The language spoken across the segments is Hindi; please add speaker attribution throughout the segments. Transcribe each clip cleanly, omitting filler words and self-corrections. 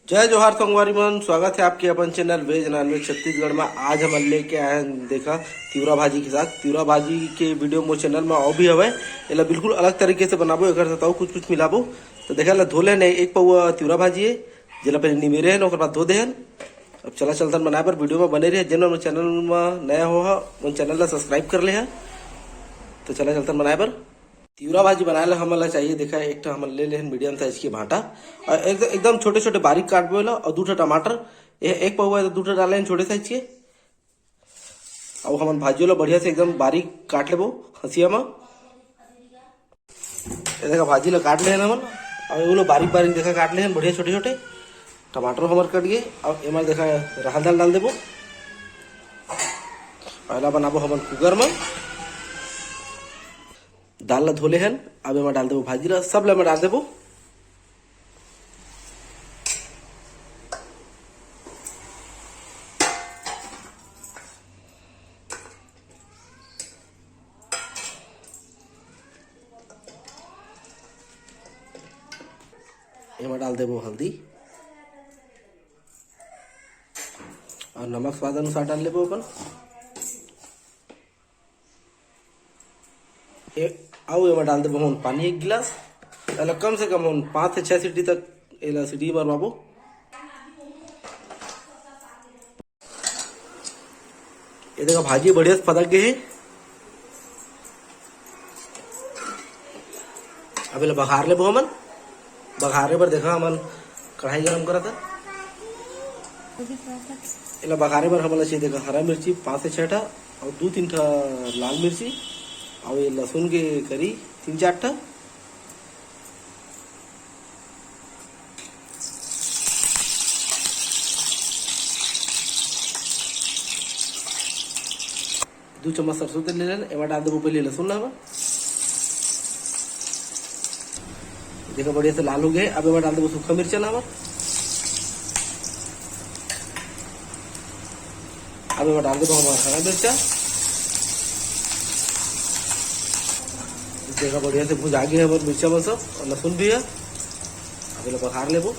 Speaker 1: जय जोहार संगवारी मन, स्वागत है आपके अपन चैनल वेज नॉनवेज छत्तीसगढ़ में। आज हम लेके आए हैं देखा तिवरा भाजी के साथ। तिवरा भाजी के वीडियो मोर चैनल में और भी हवे। एला बिल्कुल अलग तरीके से बनाबो, एकर साथ कुछ कुछ मिलाबो। तो देखा ला धोले ने एक पौवा तिवरा भाजी है, जेला पहले निमेरे हैं, ओकर बाद धो दे हैं। अब चला चलतन बनाए पर वीडियो में बने रहे। जिन मोर चैनल में नया हो उन चैनल ला सब्सक्राइब कर ले है। तो चला चलतन बनाए पर तिवरा भाजी बनाए ला हमला चाहिए देखा एक हम ले लेन मीडियम साइज की भाटा और एकदम छोटे छोटे बारीक काटबो ला और 2 टमाटर एक पौवा 2 डाले छोटे साइज के। अब हम भाजी ला बढ़िया से एकदम बारीक काट लेबो हंसिया में। देखा भाजी ला काट ले हमन और वो बारीक बारीक देखा काट ले बढ़िया छोटे छोटे। टमाटर हमार कट गए। अब एम देखा रहल दाल डाल देबो। पहला बनाबो हमन कुकर में। दाल ला धोले हैं, अब एमा डाल देबो भाजी ला, सब ला मैं डाल देबो। एमा डाल देबो हल्दी और नमक स्वाद अनुसार डाल लेबो अपन। आओ एमा डाल देबो हम पानी 1 गिलास। एला कम से कम हम 5 से 6 सीटी तक एला सीटी मरवाबो। ये देखो भाजी बढ़िया से पक गए है। अब एला बघार लेबो हमन। बघारे पर देखा हमन कढ़ाई गरम करा था। एला बघारे पर हमन चाहिए देखा हरा मिर्ची 5 से 6 ठा और 2-3 ठा लाल मिर्ची और ये लहसुन के करी 3-4 ठा। दो चम्मच सरसों तेल ले लेना। एमा डाल देबो पहले लहसुन ला। देखो बढ़िया से लाल हो गए। अब एमा डाल देबो सूखा मिर्चा ला। अब एमा डाल देबो हमारा हरा मिर्चा। देखा बढ़िया से भुजा गए हमारे मिर्चा में सब और लहसुन भी है। अब इला बघार लेबो।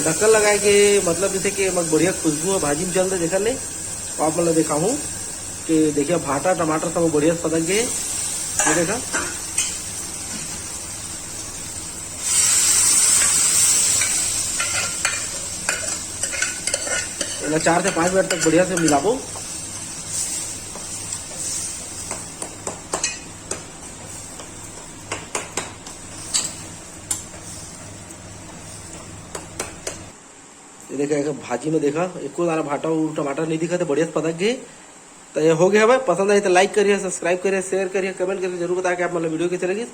Speaker 1: ढक्कन लगाए के मतलब जैसे कि बढ़िया खुशबू है भाजी में चल रही। देखा ले आप मतलब देखा हूँ कि देखिए भाटा टमाटर सब बढ़िया से पक गए। ये देखा इला 4 से 5 मिनट तक बढ़िया से मिलाबो। ये देखा भाजी में देखा एको दाना भाटा और टमाटर नहीं दिखा, तो बढ़िया से पक गए। तो ये हो गया भाई। पसंद आई तो लाइक करिए, सब्सक्राइब करिए, शेयर करिए, कमेंट करके जरूर बताया कि आप मतलब वीडियो कैसे लगी।